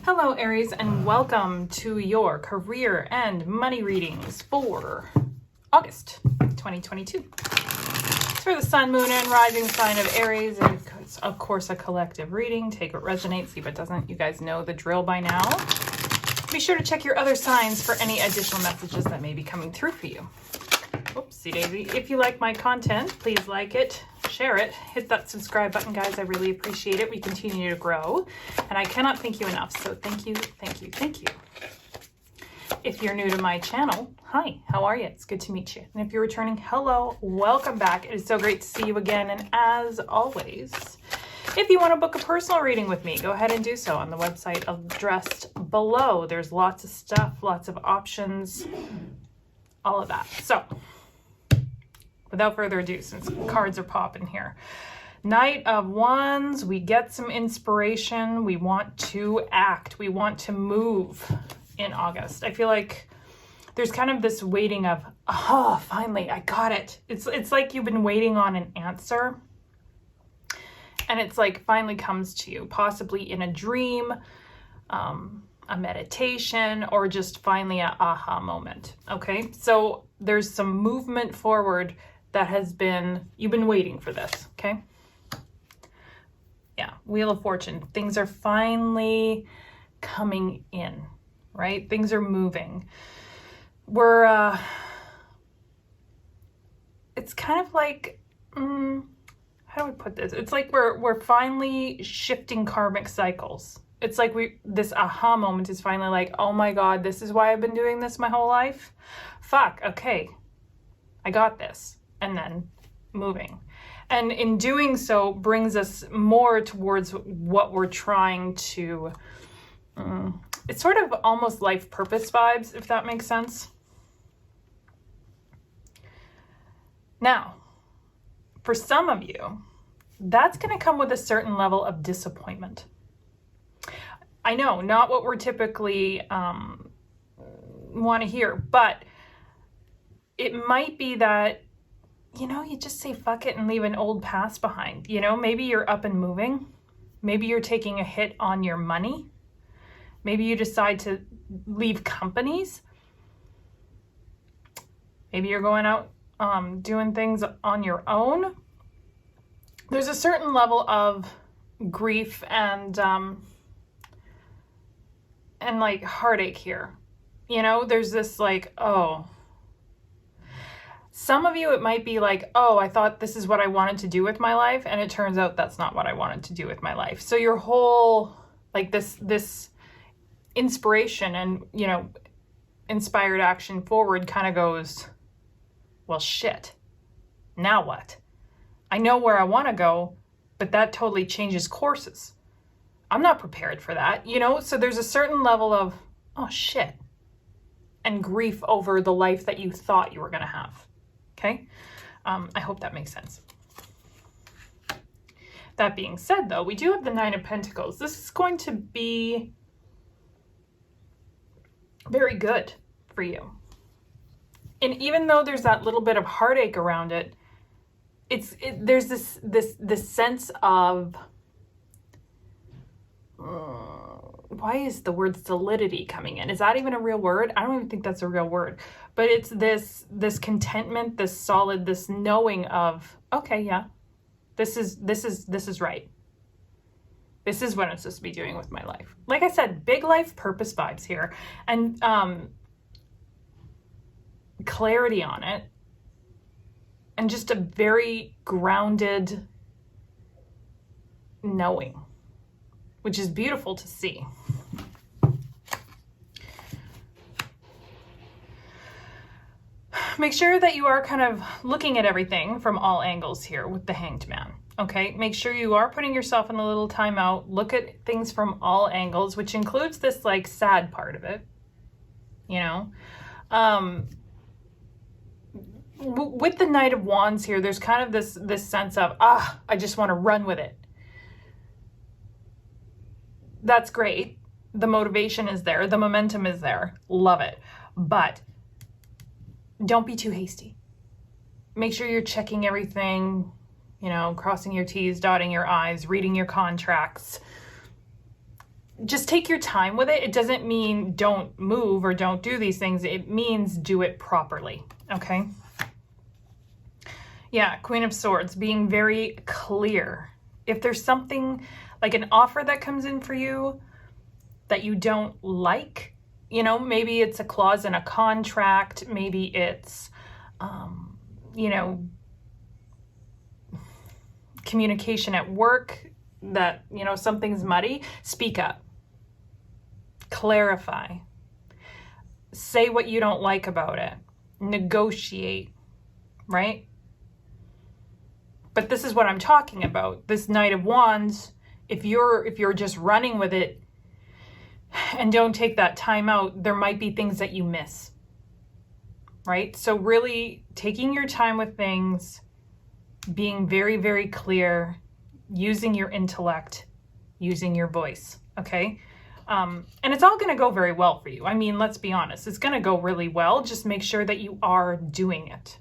Hello Aries, and welcome to your career and money readings for August 2022. It's for the sun, moon, and rising sign of Aries, and it's of course a collective reading. Take what resonates, leave what doesn't. You guys know the drill by now. Be sure to check your other signs for any additional messages that may be coming through for you. Oopsie daisy. If you like my content, please like it, share it, hit that subscribe button, guys. I really appreciate it. We continue to grow, and I cannot thank you enough. So thank you, thank you, thank you. If you're new to my channel, hi, how are you? It's good to meet you. And if you're returning, hello, welcome back. It is so great to see you again. And as always, if you want to book a personal reading with me, go ahead and do so on the website addressed below. There's lots of stuff, lots of options, all of that. So without further ado, since cards are popping here. Knight of Wands, we get some inspiration. We want to act. We want to move in August. I feel like there's kind of this waiting of, oh, finally, I got it. It's like you've been waiting on an answer. And it's like finally comes to you, possibly in a dream, a meditation, or just finally a aha moment. Okay, so there's some movement forward that has been, you've been waiting for this, okay? Yeah, Wheel of Fortune. Things are finally coming in, right? Things are moving. We're, it's kind of like, how do we put this? It's like we're finally shifting karmic cycles. It's like this aha moment is finally like, oh my God, this is why I've been doing this my whole life? Fuck, okay, I got this. And then moving. And in doing so brings us more towards what we're trying to, it's sort of almost life purpose vibes, if that makes sense. Now, for some of you, that's going to come with a certain level of disappointment. I know, not what we're typically want to hear, but it might be that, you know, you just say fuck it and leave an old past behind. You know, maybe you're up and moving. Maybe you're taking a hit on your money. Maybe you decide to leave companies. Maybe you're going out doing things on your own. There's a certain level of grief and like heartache here. You know, there's this like, oh. Some of you, it might be like, oh, I thought this is what I wanted to do with my life, and it turns out that's not what I wanted to do with my life. So your whole, like this inspiration and, you know, inspired action forward kind of goes, well, shit, now what? I know where I want to go, but that totally changes courses. I'm not prepared for that, you know? So there's a certain level of, oh, shit, and grief over the life that you thought you were going to have. Okay, I hope that makes sense. That being said, though, we do have the Nine of Pentacles. This is going to be very good for you. And even though there's that little bit of heartache around it, there's this sense of, why is the word solidity coming in? Is that even a real word? I don't even think that's a real word. But it's this contentment, this solid, this knowing of, okay, yeah, this is right. This is what I'm supposed to be doing with my life. Like I said, big life purpose vibes here, and clarity on it, and just a very grounded knowing, which is beautiful to see. Make sure that you are kind of looking at everything from all angles here with the Hanged Man, okay? Make sure you are putting yourself in a little timeout. Look at things from all angles, which includes this like sad part of it, you know? With the Knight of Wands here, there's kind of this sense of, I just want to run with it. That's great. The motivation is there. The momentum is there. Love it. But don't be too hasty. Make sure you're checking everything, you know, crossing your T's, dotting your I's, reading your contracts. just take your time with it. It doesn't mean don't move or don't do these things. It means do it properly, okay? Yeah, Queen of Swords, being very clear. If there's something like an offer that comes in for you that you don't like, you know, maybe it's a clause in a contract, maybe it's, you know, communication at work that, you know, something's muddy, speak up. Clarify. Say what you don't like about it. Negotiate, right? But this is what I'm talking about. This Knight of Wands, if you're just running with it and don't take that time out, there might be things that you miss. Right? So really taking your time with things, being very, very clear, using your intellect, using your voice, okay? And it's all going to go very well for you. I mean, let's be honest. It's going to go really well. Just make sure that you are doing it.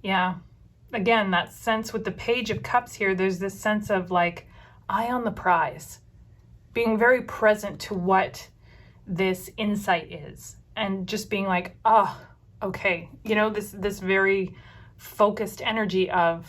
Yeah. Again, that sense with the Page of Cups here, there's this sense of like, eye on the prize. Being very present to what this insight is. And just being like, oh, okay. You know, this very focused energy of,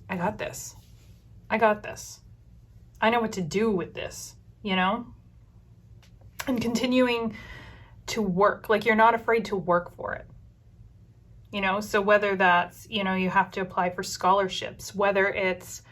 I got this. I got this. I know what to do with this, you know? And continuing to work, like you're not afraid to work for it. You know, so whether that's, you know, you have to apply for scholarships, whether it's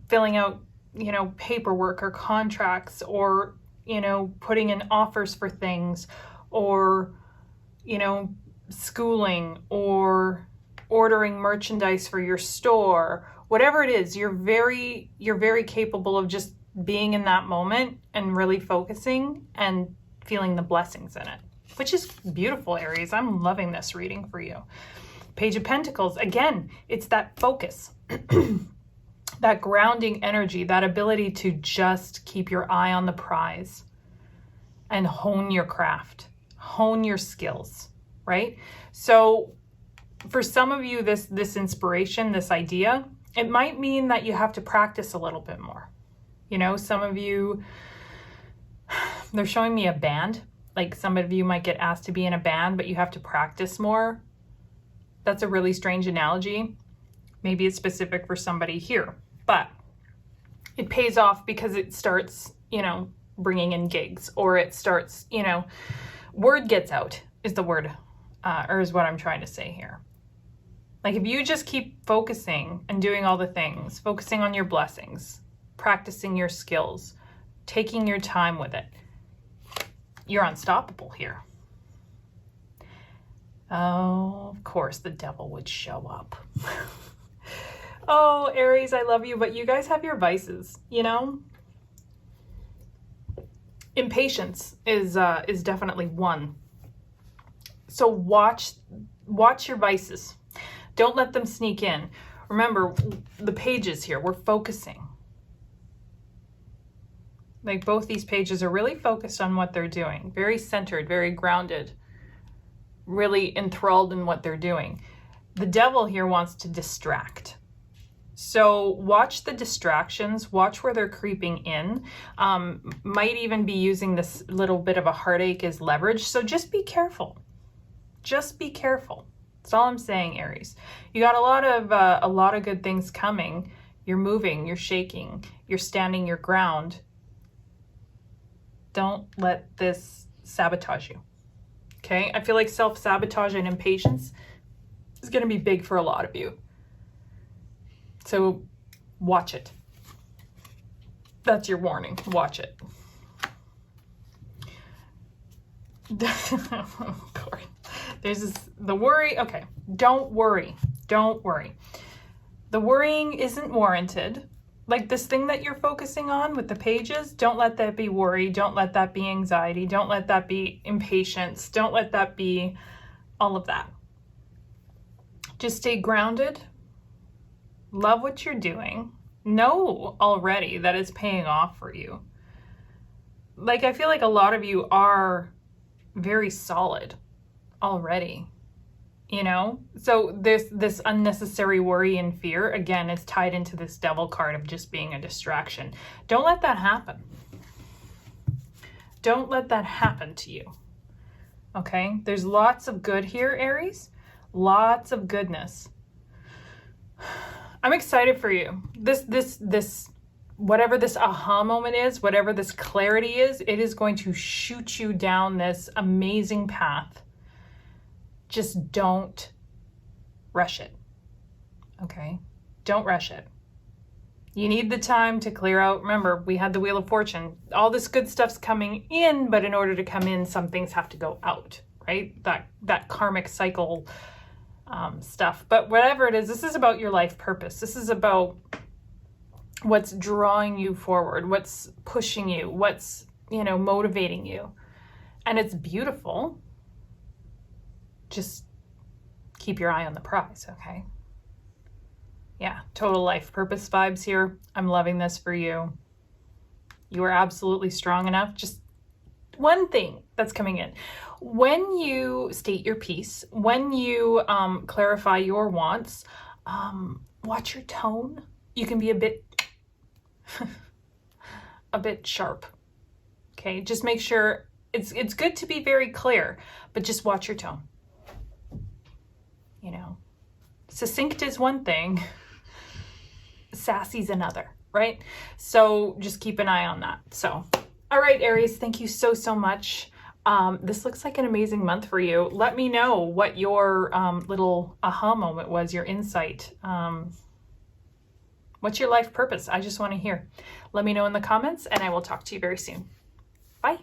filling out, you know, paperwork or contracts, or, you know, putting in offers for things, or, you know, schooling, or ordering merchandise for your store, whatever it is, you're very capable of just being in that moment and really focusing and feeling the blessings in it, which is beautiful, Aries. I'm loving this reading for you. Page of Pentacles, again, it's that focus, that grounding energy, that ability to just keep your eye on the prize and hone your craft, hone your skills, right? So for some of you, this inspiration, this idea, it might mean that you have to practice a little bit more. You know, some of you, they're showing me a band. Like some of you might get asked to be in a band, but you have to practice more. That's a really strange analogy. Maybe it's specific for somebody here, but it pays off because it starts, you know, bringing in gigs, or it starts, you know, word gets out is the word, or is what I'm trying to say here. Like if you just keep focusing and doing all the things, focusing on your blessings, practicing your skills, taking your time with it, you're unstoppable here. Oh, of course the devil would show up. Oh, Aries, I love you, but you guys have your vices, you know? Impatience is definitely one. So watch your vices. Don't let them sneak in. Remember, the pages here, we're focusing. Like both these pages are really focused on what they're doing. Very centered, very grounded, really enthralled in what they're doing. The devil here wants to distract. So watch the distractions, watch where they're creeping in. Might even be using this little bit of a heartache as leverage. So just be careful. Just be careful. That's all I'm saying, Aries. You got a lot of good things coming. You're moving, you're shaking, you're standing your ground. Don't let this sabotage you. Okay? I feel like self-sabotage and impatience is going to be big for a lot of you. So watch it. That's your warning. Watch it. There's the worry. Okay. Don't worry. Don't worry. The worrying isn't warranted. Like this thing that you're focusing on with the pages, don't let that be worry. Don't let that be anxiety. Don't let that be impatience. Don't let that be all of that. Just stay grounded. Love what you're doing. Know already that it's paying off for you. Like, I feel like a lot of you are very solid already. you know? So this unnecessary worry and fear, again, is tied into this Devil card of just being a distraction. Don't let that happen. Don't let that happen to you. Okay? There's lots of good here, Aries. Lots of goodness. I'm excited for you. This whatever this aha moment is, whatever this clarity is, it is going to shoot you down this amazing path. Just don't rush it. Okay? Don't rush it. You need the time to clear out. Remember, we had the Wheel of Fortune. All this good stuff's coming in, but in order to come in, some things have to go out, right? That karmic cycle stuff. But whatever it is, this is about your life purpose. This is about what's drawing you forward, what's pushing you, what's, motivating you. And it's beautiful. Just keep your eye on the prize, okay? Yeah, total life purpose vibes here. I'm loving this for you. You are absolutely strong enough. Just one thing that's coming in. When you state your piece, when you clarify your wants, watch your tone. You can be a bit sharp. Okay, just make sure it's good to be very clear, but just watch your tone. Succinct is one thing, sassy's another, right? So just keep an eye on that. So, all right, Aries, thank you so much. This looks like an amazing month for you. Let me know what your little aha moment was, your insight. What's your life purpose? I just want to hear. Let me know in the comments, and I will talk to you very soon. Bye.